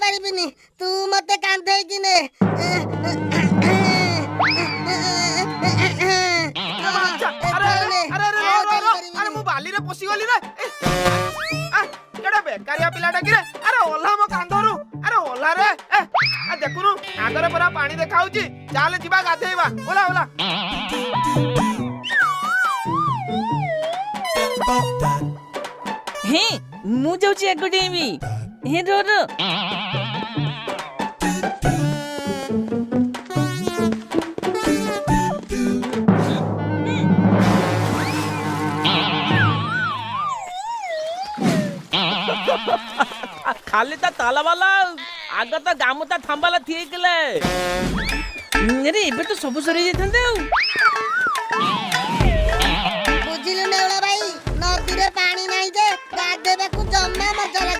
ପାରିବିନି ତୁ ମତେ କାନ୍ଧେଇ କିନେ अरे मु बाली रे पसी गली रे केडे बेकारिया पिलाटा कि रे अरे ओल्हा मो कांधरू अरे ओल्हा रे देखुनु आगरे परा पानी देखाउची चाल जिबा गाधेइबा ओला ओला हे मु जाउची एगुडेमी हे रो रो खाली ता ताला वाला आग तो गामुता थांबाला थिकले अरे एबे तो सब सरी जेथंदे बुझिलु नेउला भाई नदी रे पानी नाही जे गाधेबा को जम्मा मजा